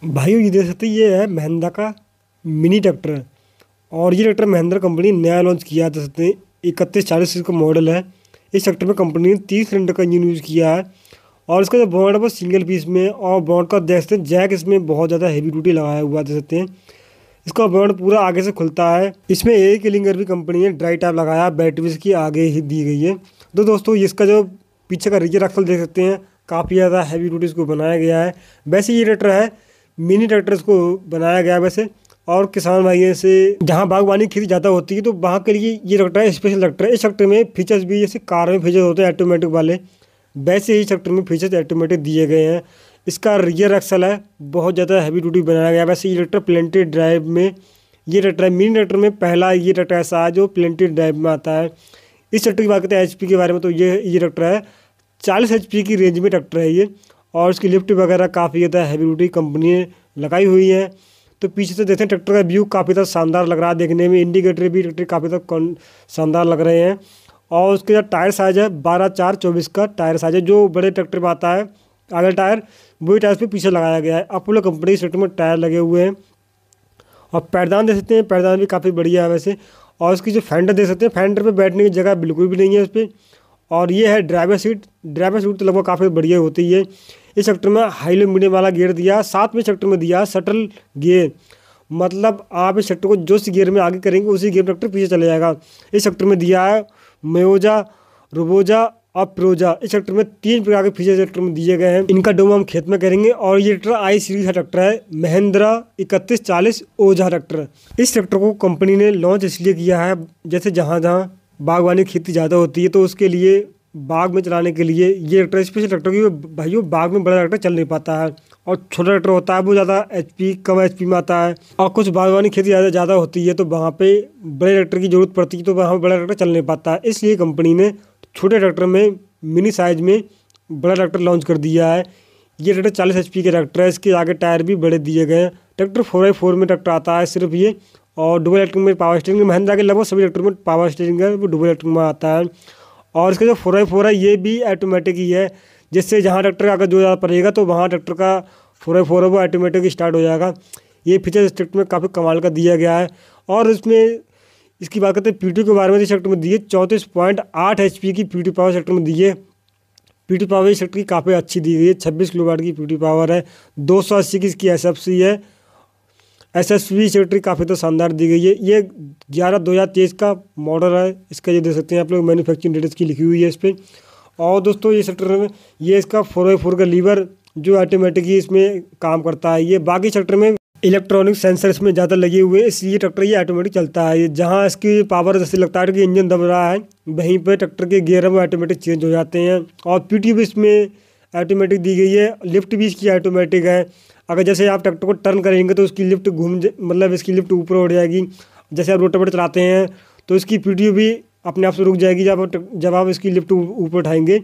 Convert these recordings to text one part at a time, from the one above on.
भाइयों ये देख सकते हैं, ये है महिंद्रा का मिनी ट्रैक्टर। और ये ट्रैक्टर महिंद्रा कंपनी ने नया लॉन्च किया है। देख सकते हैं 3140 का मॉडल है। इस ट्रैक्टर में कंपनी ने 30 सिलेंडर का इंजन यूज़ किया है। और इसका जो बॉन्ड है वो सिंगल पीस में, और बॉन्ड का देख सकते हैं जैक इसमें बहुत ज़्यादा हैवी ड्यूटी लगाया हुआ देख सकते हैं। इसका बॉन्ड पूरा आगे से खुलता है। इसमें एक लिंगर भी कंपनी ने ड्राई टाइप लगाया, बैटरी भी इसकी आगे ही दी गई है। तो दोस्तों इसका जो पीछे का रियर एक्सल देख सकते हैं, काफ़ी ज़्यादा हैवी ड्यूटी इसको बनाया गया है। वैसे ये ट्रैक्टर है मिनी ट्रैक्टर इसको बनाया गया है वैसे। और किसान भाइयों से जहाँ बागवानी खेती ज़्यादा होती है तो वहाँ के लिए ये ट्रैक्टर है स्पेशल ट्रैक्टर है। इस ट्रैक्टर में फीचर्स भी जैसे कार में फीचर्स होते हैं ऑटोमेटिक वाले, वैसे ही ट्रैक्टर में फीचर्स ऑटोमेटिक दिए गए हैं। इसका रियर एक्सल है बहुत ज़्यादा हैवी ड्यूटी बनाया गया है। वैसे ये ट्रैक्टर प्लेंटी ड्राइव में ये ट्रैक्टर है, मिनी ट्रैक्टर में पहला ये ट्रैक्टर ऐसा है जो प्लेंटी ड्राइव में आता है। इस ट्रैक्टर की बात करते हैं एचपी के बारे में, तो ये ट्रैक्टर है 40 एचपी की रेंज में ट्रैक्टर है ये। और इसकी लिफ्ट वगैरह काफ़ी ज़्यादा हैवी ड्यूटी कंपनी ने लगाई हुई है। तो पीछे से देखते हैं ट्रैक्टर का व्यू काफ़ी ज़्यादा शानदार लग रहा है देखने में। इंडिकेटर भी ट्रैक्टर काफ़ी ज़्यादा शानदार लग रहे हैं। और उसके जो टायर साइज़ है 12/4/24 का टायर साइज़ है, जो बड़े ट्रैक्टर में आता है आगे टायर, वही टायर पे पीछे लगाया गया है। अपोलो कंपनी के ट्रैक्टर में टायर लगे हुए हैं। और पैरदान देख सकते हैं, पैरदान भी काफ़ी बढ़िया है वैसे। और उसकी जो फेंडर देख सकते हैं, फेंडर पे बैठने की जगह बिल्कुल भी नहीं है उस पर। और ये है ड्राइवर सीट। ड्राइवर सीट तो लगभग काफ़ी बढ़िया होती है। इस सेक्टर में हाई लो मीडियम वाला गियर दिया, साथ में सेक्टर में दिया शटल गियर। मतलब आप इस सेक्टर को जो सी गियर में आगे करेंगे उसी गियर में ट्रैक्टर पीछे चले जाएगा। इस सेक्टर में दिया है मेयोजा, रोबोजा और प्रोजा। इस ट्रैक्टर में 3 प्रकार के फीचर ट्रैक्टर में दिए गए हैं। इनका डेमो हम खेत में करेंगे। और ये ट्रैक्टर आई सीरीज का ट्रैक्टर है, महिंद्रा 3140 ओझा ट्रैक्टर। इस ट्रैक्टर को कंपनी ने लॉन्च इसलिए किया है, जैसे जहाँ जहाँ बागवानी खेती ज़्यादा होती है तो उसके लिए बाग में चलाने के लिए ये ट्रैक्टर स्पेशल ट्रैक्टर की भाइयों बाग में बड़ा ट्रैक्टर चल नहीं पाता है। और छोटा ट्रैक्टर होता है वो ज़्यादा एचपी कम एचपी में आता है। और कुछ बागवानी खेती ज़्यादा होती है तो वहाँ पे बड़े ट्रैक्टर की जरूरत पड़ती है, तो वहाँ बड़ा ट्रैक्टर चल नहीं पाता है। इसलिए कंपनी ने छोटे ट्रैक्टर में मिनी साइज में बड़ा ट्रैक्टर लॉन्च कर दिया है। ये ट्रैक्टर 40 एचपी के ट्रैक्टर है। इसके आगे टायर भी बड़े दिए गए हैं। ट्रैक्टर 4x4 में ट्रैक्टर आता है सिर्फ ये। और डुबल इलेक्ट्रिक में पावर स्टीयरिंग, महिंद्रा के लगभग सभी ट्रैक्टर में पावर स्टीयरिंग है वो डुबल इलेक्ट्रिक में आता है। और इसका जो 4x4 है ये भी ऑटोमेटिक ही है, जिससे जहाँ ट्रैक्टर का अगर जो ज़्यादा पड़ेगा तो वहाँ ट्रैक्टर का 4x4 है वो ऑटोमेटिक स्टार्ट हो जाएगा। ये फीचर इस ट्रैक्टर में काफ़ी कमाल का दिया गया है। और इसमें इसकी बात करते हैं पीटी के बारे में, इस ट्रैक्टर में दी है 34.8 एचपी की पीटी पावर ट्रैक्टर में दी है। पीटी पावर इस ट्रैक्टर की काफ़ी अच्छी दी गई है, 26 किलोवाट की पीटी पावर है। 280 की इसकी एसएफसी है। एसएसवी ट्रैक्टर काफ़ी तो शानदार दी गई है। ये 11/2023 का मॉडल है। इसका ये देख सकते हैं आप लोग, मैन्युफैक्चरिंग डेट इसकी लिखी हुई है इस पर। और दोस्तों ये सेक्टर में ये इसका 4x4 का लीवर जो ऑटोमेटिक ही इसमें काम करता है। ये बाकी सेक्टर में इलेक्ट्रॉनिक सेंसर इसमें ज़्यादा लगे हुए हैं, इसलिए ट्रैक्टर ये ऑटोमेटिक चलता है। ये जहाँ इसकी पावर जैसे लगता है कि इंजन दब रहा है, वहीं पर ट्रैक्टर के गियर में ऑटोमेटिक चेंज हो जाते हैं। और पीटी भी इसमें ऑटोमेटिक दी गई है। लिफ्ट भी इसकी ऑटोमेटिक है। अगर जैसे आप ट्रैक्टर को टर्न करेंगे तो उसकी लिफ्ट मतलब इसकी लिफ्ट ऊपर उठ जाएगी। जैसे आप रोटावेटर चलाते हैं तो इसकी पीटी भी अपने आप से रुक जाएगी। जब आप इसकी लिफ्ट ऊपर उठाएंगे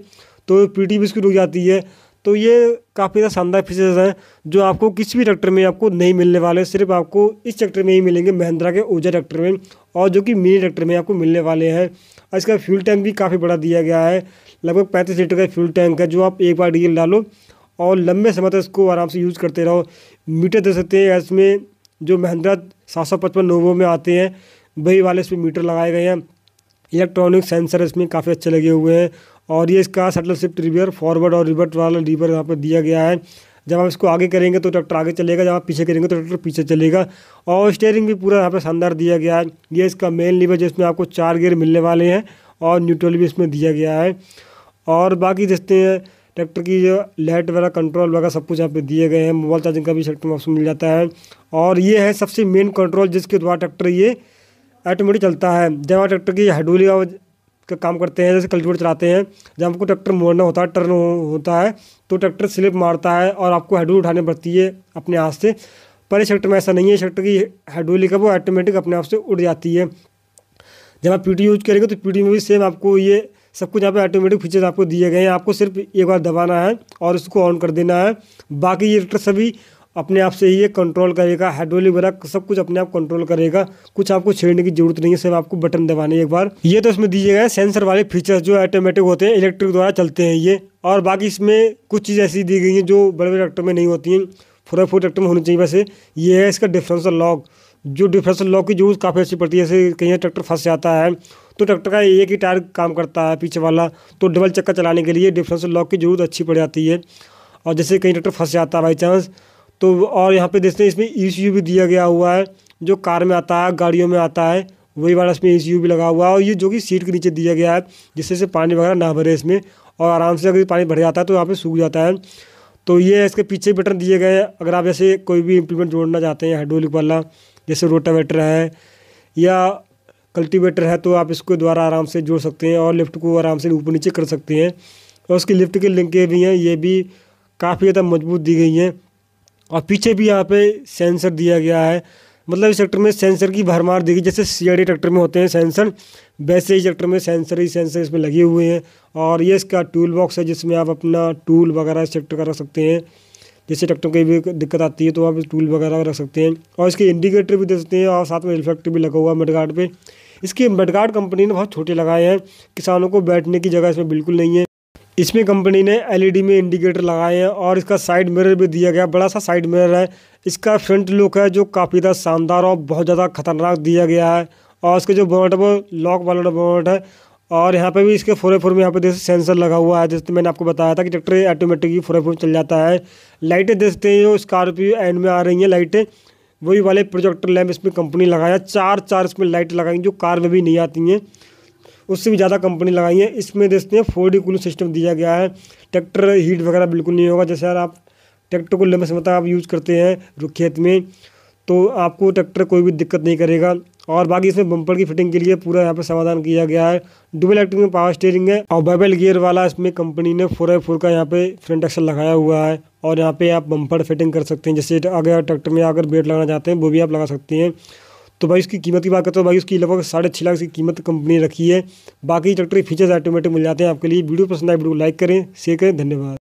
तो पीटी भी इसकी रुक जाती है। तो ये काफ़ी ज़्यादा शानदार फीचर्स हैं जो आपको किसी भी ट्रैक्टर में आपको नहीं मिलने वाले, सिर्फ आपको इस ट्रैक्टर में ही मिलेंगे, महिंद्रा के ओझा ट्रैक्टर में। और जो कि मिनी ट्रैक्टर में आपको मिलने वाले हैं। और इसका फ्यूल टैंक भी काफ़ी बड़ा दिया गया है, लगभग 35 लीटर का फ्यूल टैंक है, जो आप एक बार डीजल डालो और लंबे समय तक इसको आराम से यूज़ करते रहो। मीटर दे सकते हैं इसमें, जो महिंद्रा 755 नोवो में आते हैं वही वाले इसमें मीटर लगाए गए हैं। इलेक्ट्रॉनिक सेंसर इसमें काफ़ी अच्छे लगे हुए हैं। और ये इसका शटल शिफ्ट रिवर फॉरवर्ड और रिवर्ट वाला लीवर यहाँ पर दिया गया है। जब आप इसको आगे करेंगे तो ट्रैक्टर आगे चलेगा, जब आप पीछे करेंगे तो ट्रैक्टर पीछे चलेगा। और स्टीयरिंग भी पूरा यहाँ पर शानदार दिया गया है। ये इसका मेन लीवर जिसमें आपको 4 गियर मिलने वाले हैं और न्यूट्रल भी इसमें दिया गया है। और बाकी देखते हैं ट्रैक्टर की जो लाइट वगैरह कंट्रोल वगैरह सब कुछ यहाँ पे दिए गए हैं। मोबाइल चार्जिंग का भी सेक्टर में ऑप्शन मिल जाता है। और ये है सबसे मेन कंट्रोल जिसके द्वारा ट्रैक्टर ये ऑटोमेटिक चलता है। जब आप ट्रैक्टर की हाइड्रोलिक का काम करते हैं, जैसे कल्टीवेटर चलाते हैं, जब आपको ट्रैक्टर मोड़ना होता है, टर्न होता है तो ट्रैक्टर स्लिप मारता है और आपको हाइड्रोलिक उठानी पड़ती है अपने हाथ से। पर इस ट्रैक्टर में ऐसा नहीं है। इस ट्रैक्टर की हाइड्रोलिक है वो ऑटोमेटिक अपने आप से उड़ जाती है। जब आप पीटी यूज करेंगे तो पीटी में भी सेम आपको ये सब कुछ यहाँ पे ऑटोमेटिक फीचर्स आपको दिए गए हैं। आपको सिर्फ एक बार दबाना है और इसको ऑन कर देना है। बाकी ये ट्रैक्टर सभी अपने आप से ही ये कंट्रोल करेगा, हाइड्रोलिक वगैरह सब कुछ अपने आप कंट्रोल करेगा। कुछ आपको छेड़ने की जरूरत नहीं है, सिर्फ आपको बटन दबाने एक बार। ये तो इसमें दिए गए सेंसर वाले फीचर्स जो ऑटोमेटिक होते हैं, इलेक्ट्रिक द्वारा चलते हैं ये। और बाकी इसमें कुछ चीज़ ऐसी दी गई हैं जो बड़े बड़े ट्रैक्टर में नहीं होती हैं। 4x4 ट्रैक्टर में होनी चाहिए। वैसे ये है इसका डिफरेंशियल लॉक, जो डिफरेंशियल लॉक की यूज़ काफ़ी अच्छी पड़ती है। जैसे कहीं ट्रैक्टर फंस जाता है तो ट्रैक्टर का एक ही टायर काम करता है पीछे वाला, तो डबल चक्का चलाने के लिए डिफरेंशियल लॉक की ज़रूरत अच्छी पड़ जाती है। और जैसे कहीं ट्रैक्टर फंस जाता है बाई चांस तो, और यहाँ पे देखते हैं इसमें ECU भी दिया गया हुआ है, जो कार में आता है, गाड़ियों में आता है, वही वाला इसमें ECU भी लगा हुआ है। और ये जो कि सीट के नीचे दिया गया है, जिससे से पानी वगैरह ना भरे इसमें, और आराम से अगर पानी भर जाता है तो यहाँ पे सूख जाता है। तो ये इसके पीछे बटन दिए गए हैं, अगर आप जैसे कोई भी इम्प्लीमेंट जोड़ना चाहते हैं हाइड्रोलिक वाला, जैसे रोटावेटर है या कल्टीवेटर है, तो आप इसको द्वारा आराम से जोड़ सकते हैं और लिफ्ट को आराम से ऊपर नीचे कर सकते हैं। और उसकी लिफ्ट के लिंकें भी हैं, ये भी काफ़ी ज़्यादा मजबूत दी गई हैं। और पीछे भी यहाँ पे सेंसर दिया गया है, मतलब इस ट्रैक्टर में सेंसर की भरमार दी गई। जैसे CID ट्रैक्टर में होते हैं सेंसर, वैसे ही ट्रैक्टर में सेंसर ही सेंसर इसमें लगे हुए हैं। और ये इसका टूल बॉक्स है, जिसमें आप अपना टूल वगैरह इस ट्रैक्टर का रख सकते हैं। जैसे ट्रैक्टर को भी दिक्कत आती है तो आप टूल वगैरह रख सकते हैं। और इसके इंडिकेटर भी दे सकते हैं, और साथ में रिफ्लेक्टर भी लगा हुआ है मडगार्ड पे। इसके मडगार्ड कंपनी ने बहुत छोटे लगाए हैं, किसानों को बैठने की जगह इसमें बिल्कुल नहीं है। इसमें कंपनी ने LED में इंडिकेटर लगाए हैं, और इसका साइड मिरर भी दिया गया, बड़ा सा साइड मिरर है। इसका फ्रंट लुक है जो काफ़ी ज़्यादा शानदार और बहुत ज़्यादा खतरनाक दिया गया है। और इसके जो बोनट है वो लॉक वाला बोनट है। और यहाँ पे भी इसके 4x4 में यहाँ पे जैसे सेंसर लगा हुआ है, जैसे मैंने आपको बताया था कि ट्रैक्टर ऑटोमेटिक 4x4 चल जाता है। लाइटें देखते हैं जो स्कॉर्पियो एंड में आ रही हैं लाइटें, वही वाले प्रोजेक्टर लैम्प इसमें कंपनी लगाया। चार इसमें लाइट लगाई जो कार में भी नहीं आती हैं, उससे भी ज़्यादा कंपनी लगाई है। इसमें देखते हैं 4D कूलिंग सिस्टम दिया गया है, ट्रैक्टर हीट वगैरह बिल्कुल नहीं होगा। जैसे यार आप ट्रैक्टर को लंबे समय तक आप यूज़ करते हैं खेत में, तो आपको ट्रैक्टर कोई भी दिक्कत नहीं करेगा। और बाकी इसमें बम्पर की फिटिंग के लिए पूरा यहाँ पे समाधान किया गया है। डुअल एक्टिंग में पावर स्टीयरिंग है, और बेवल गियर वाला इसमें कंपनी ने 4x4 का यहाँ पे फ्रंट एक्सल लगाया हुआ है। और यहाँ पे आप बम्पर फिटिंग कर सकते हैं, जैसे अगर ट्रैक्टर में अगर बेल्ट लगाना चाहते हैं वो भी आप लगा सकते हैं। तो भाई इसकी कीमत की बात करते हो, भाई उसकी लगभग 6.5 लाख की कीमत कंपनी रखी है। बाकी ट्रैक्टर के फीचर्स ऑटोमेटिक मिल जाते हैं आपके लिए। वीडियो पसंद आए वीडियो को लाइक करें, शेयर करें। धन्यवाद।